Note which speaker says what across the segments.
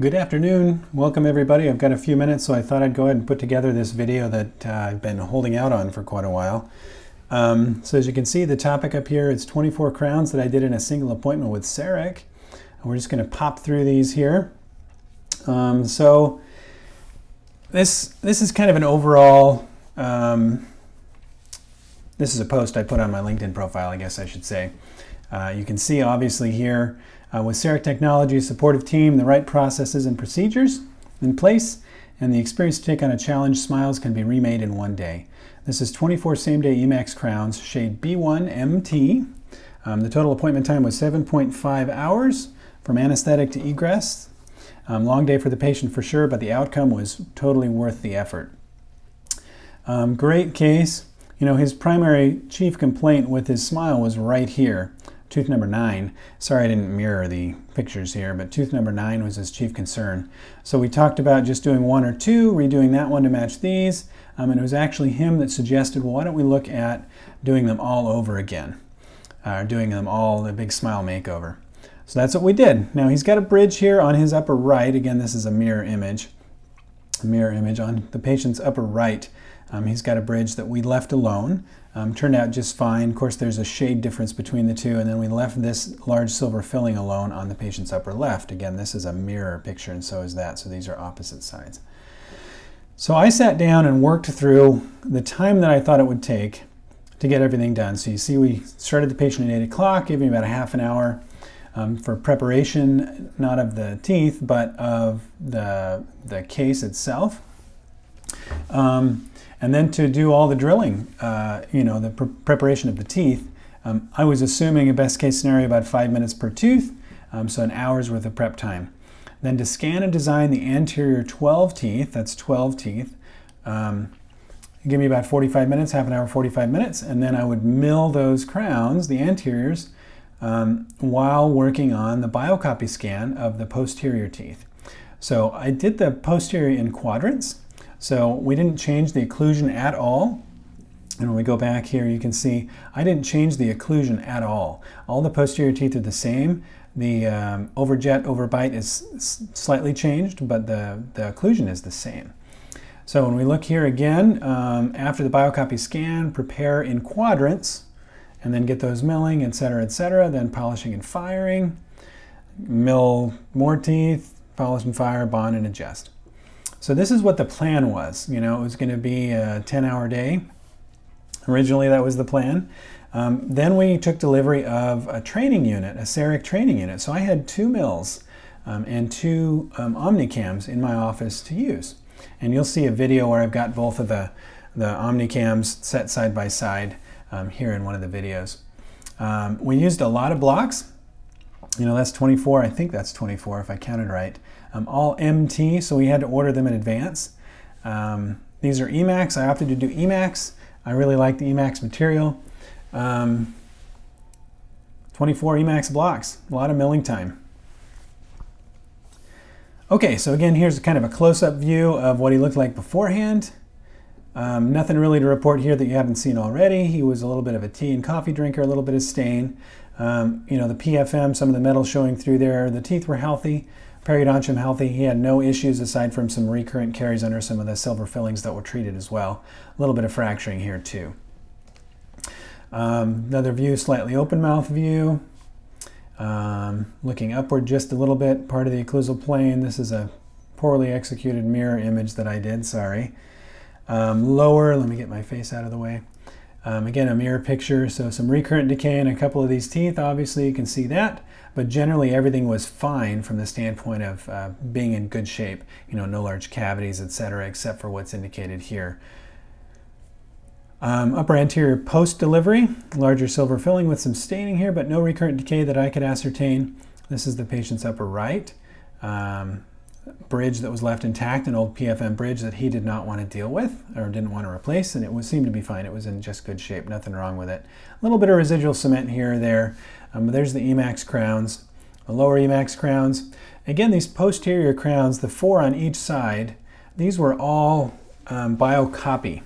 Speaker 1: Good afternoon. Welcome everybody. I've got a few minutes, so I thought I'd go ahead and put together this video that I've been holding out on for quite a while. So as you can see, the topic up here is 24 crowns that I did in a single appointment with Cerec. And we're just going to pop through these here. So this is kind of an overall, this is a post I put on my LinkedIn profile, I guess I should say. You can see obviously here, with Cerec Technology's supportive team, the right processes and procedures in place, and the experience to take on a challenge, smiles can be remade in one day. This is 24 same-day e.max crowns, shade B1 MT. The total appointment time was 7.5 hours from anesthetic to egress. Long day for the patient for sure, but the outcome was totally worth the effort. Great case. You know, his primary chief complaint with his smile was right here. Tooth number 9. Sorry I didn't mirror the pictures here, but tooth number 9 was his chief concern. So we talked about just doing one or two, redoing that one to match these, and it was actually him that suggested, well, why don't we look at doing them all over again, doing them all a big smile makeover. So that's what we did. Now he's got a bridge here on his upper right. Again, this is a mirror image on the patient's upper right. He's got a bridge that we left alone. Turned out just fine. Of course, there's a shade difference between the two, and then we left this large silver filling alone on the patient's upper left. Again, this is a mirror picture, and so is that, so these are opposite sides. So I sat down and worked through the time that I thought it would take to get everything done. So you see we started the patient at 8 o'clock, gave me about a half an hour for preparation, not of the teeth, but of the case itself. And then to do all the drilling, the preparation of the teeth, I was assuming a best case scenario about 5 minutes per tooth, so an hour's worth of prep time. Then to scan and design the anterior 12 teeth, that's 12 teeth, give me about 45 minutes, half an hour, 45 minutes, and then I would mill those crowns, the anteriors, while working on the biocopy scan of the posterior teeth. So I did the posterior in quadrants. So we didn't change the occlusion at all. And when we go back here, you can see I didn't change the occlusion at all. All the posterior teeth are the same. The overjet, overbite is slightly changed, but the occlusion is the same. So when we look here again, after the biocopy scan, prepare in quadrants, and then get those milling, etc., then polishing and firing, mill more teeth, polish and fire, bond and adjust. So this is what the plan was. You know, it was going to be a 10-hour day. Originally, that was the plan. Then we took delivery of a training unit, a Cerec training unit. So I had 2 mills and 2 Omnicams in my office to use. And you'll see a video where I've got both of the Omnicams set side by side here in one of the videos. We used a lot of blocks. You know, that's 24. I think that's 24 if I counted right. All MT, so we had to order them in advance. These are e.max. I opted to do e.max. I really like the e.max material. 24 e.max blocks, a lot of milling time. Okay, so again, here's kind of a close-up view of what he looked like beforehand. Nothing really to report here that you haven't seen already. He was a little bit of a tea and coffee drinker, a little bit of stain. The PFM, some of the metal showing through there. The teeth were healthy. Periodontium healthy. He had no issues aside from some recurrent caries under some of the silver fillings that were treated as well. A little bit of fracturing here too. Another view, slightly open mouth view. Looking upward just a little bit, part of the occlusal plane. This is a poorly executed mirror image that I did, sorry. Lower, let me get my face out of the way. Again, a mirror picture, so some recurrent decay in a couple of these teeth, obviously you can see that, but generally everything was fine from the standpoint of being in good shape, no large cavities, etc., except for what's indicated here. Upper anterior post-delivery, larger silver filling with some staining here, but no recurrent decay that I could ascertain. This is the patient's upper right. Bridge that was left intact, an old PFM bridge that he did not want to deal with or didn't want to replace, and it seemed to be fine. It was in just good shape, nothing wrong with it. A little bit of residual cement here or there. There's the e.max crowns, the lower e.max crowns. Again, these posterior crowns, the 4 on each side, these were all biocopy.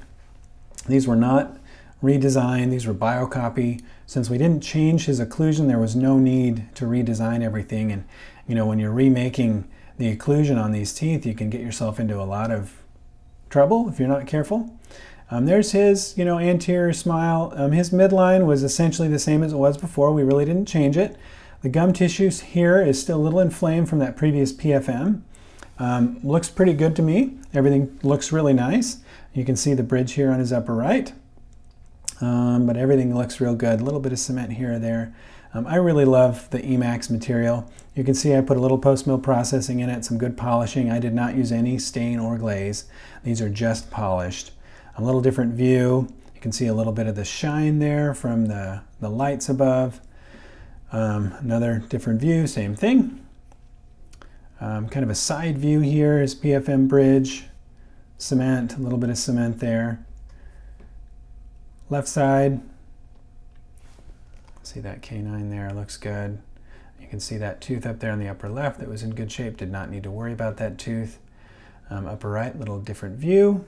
Speaker 1: These were not redesigned, these were biocopy. Since we didn't change his occlusion, there was no need to redesign everything. And when you're remaking the occlusion on these teeth, you can get yourself into a lot of trouble if you're not careful. There's his, anterior smile. His midline was essentially the same as it was before. We really didn't change it. The gum tissue here is still a little inflamed from that previous PFM. Looks pretty good to me. Everything looks really nice. You can see the bridge here on his upper right. But everything looks real good. A little bit of cement here or there. I really love the e.max material. You can see I put a little post-mill processing in it, some good polishing. I did not use any stain or glaze. These are just polished. A little different view. You can see a little bit of the shine there from the lights above. Another different view, same thing. Kind of a side view here is PFM bridge, cement, a little bit of cement there. Left side, see that canine there, looks good. You can see that tooth up there on the upper left that was in good shape, did not need to worry about that tooth. Upper right, little different view.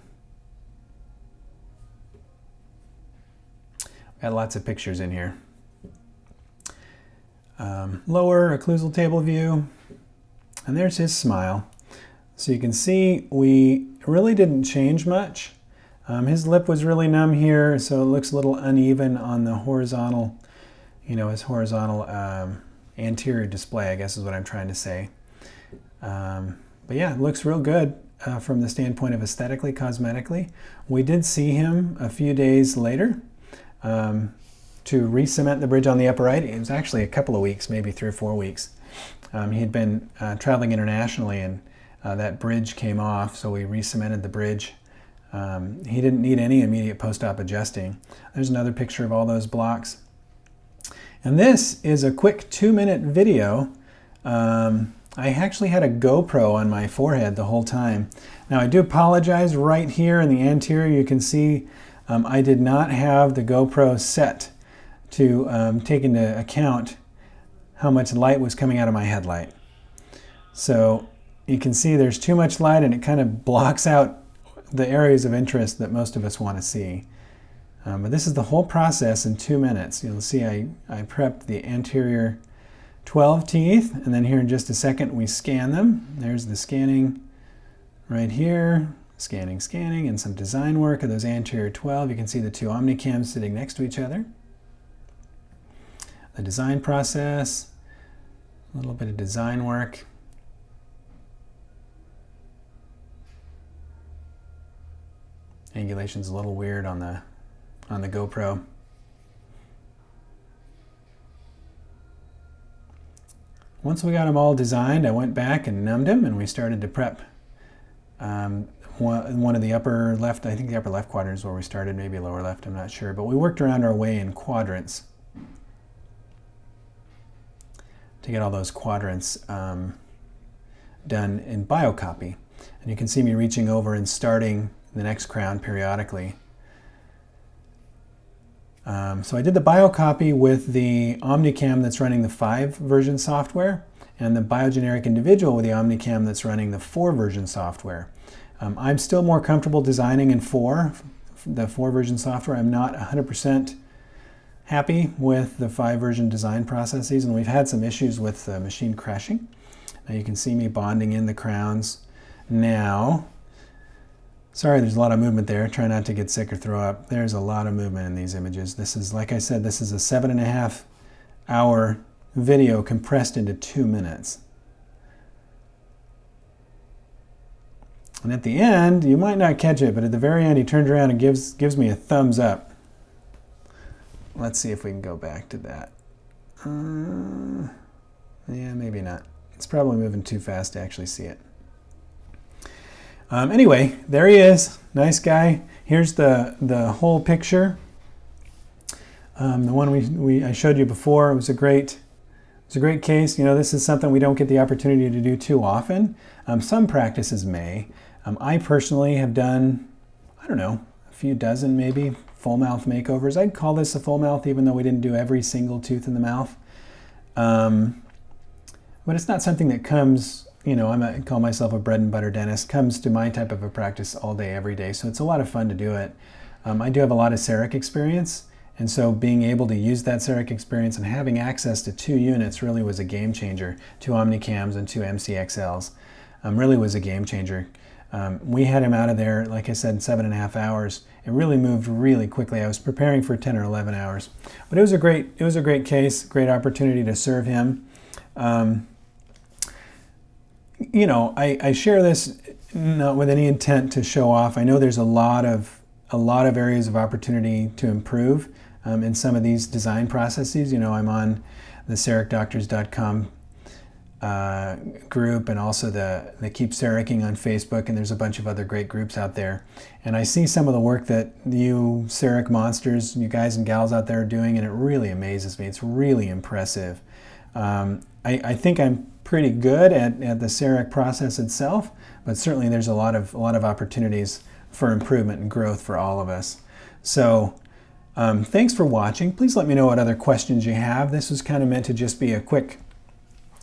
Speaker 1: Got lots of pictures in here. Lower occlusal table view, and there's his smile. So you can see we really didn't change much. His lip was really numb here, so it looks a little uneven on the horizontal, his horizontal anterior display, I guess is what I'm trying to say. But yeah, it looks real good from the standpoint of aesthetically, cosmetically. We did see him a few days later to re-cement the bridge on the upper right. It was actually a couple of weeks, maybe 3 or 4 weeks. He had been traveling internationally, and that bridge came off, so we re-cemented the bridge. He didn't need any immediate post-op adjusting. There's another picture of all those blocks. And this is a quick 2-minute video. I actually had a GoPro on my forehead the whole time. Now I do apologize, right here in the anterior you can see I did not have the GoPro set to take into account how much light was coming out of my headlight. So you can see there's too much light and it kind of blocks out the areas of interest that most of us want to see. But this is the whole process in 2 minutes. You'll see I prepped the anterior 12 teeth, and then here in just a second we scan them. There's the scanning right here, scanning, and some design work of those anterior 12. You can see the 2 omnicams sitting next to each other. The design process, a little bit of design work. Angulation's a little weird on the GoPro. Once we got them all designed, I went back and numbed them, and we started to prep one of the upper left, I think the upper left quadrant is where we started, maybe lower left, I'm not sure, but we worked around our way in quadrants to get all those quadrants done in biocopy. And you can see me reaching over and starting the next crown periodically. So I did the biocopy with the Omnicam that's running the 5 version software, and the biogeneric individual with the Omnicam that's running the 4 version software. I'm still more comfortable designing in the 4 version software. I'm not 100% happy with the 5 version design processes, and we've had some issues with machine crashing. Now you can see me bonding in the crowns now. Sorry, there's a lot of movement there. Try not to get sick or throw up. There's a lot of movement in these images. This is, like I said, this is a 7.5 hour video compressed into 2 minutes. And at the end, you might not catch it, but at the very end, he turns around and gives me a thumbs up. Let's see if we can go back to that. Yeah, maybe not. It's probably moving too fast to actually see it. Anyway, there he is. Nice guy. Here's the whole picture. The one I showed you before. It was a great case. This is something we don't get the opportunity to do too often. Some practices may. I personally have done, I don't know, a few dozen maybe full mouth makeovers. I'd call this a full mouth, even though we didn't do every single tooth in the mouth. But it's not something that comes. I call myself a bread and butter dentist, comes to my type of a practice all day, every day. So it's a lot of fun to do it. I do have a lot of Cerec experience, And so being able to use that Cerec experience and having access to 2 units really was a game changer. 2 OmniCams and 2 MCXLs really was a game changer. We had him out of there, like I said, in 7.5 hours. It really moved really quickly. I was preparing for 10 or 11 hours. But it was a great case, great opportunity to serve him. You know, I share this not with any intent to show off. I know there's a lot of areas of opportunity to improve in some of these design processes. You know, I'm on the CerecDoctors.com group, and also the Keep Cerecing on Facebook, and there's a bunch of other great groups out there. And I see some of the work that you Cerec monsters, you guys and gals out there are doing, and it really amazes me. It's really impressive. I think I'm pretty good at the Cerec process itself, but certainly there's a lot of opportunities for improvement and growth for all of us. So thanks for watching. Please let me know what other questions you have. This was kind of meant to just be a quick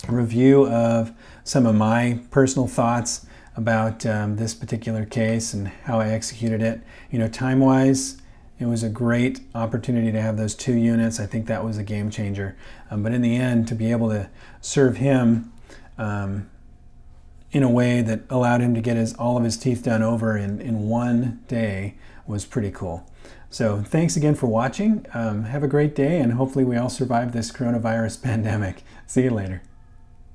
Speaker 1: review of some of my personal thoughts about this particular case and how I executed it. You know, time-wise, it was a great opportunity to have those 2 units. I think that was a game changer. But in the end, to be able to serve him in a way that allowed him to get all of his teeth done over in 1 day was pretty cool. So thanks again for watching. Have a great day, and hopefully we all survive this coronavirus pandemic. See you later.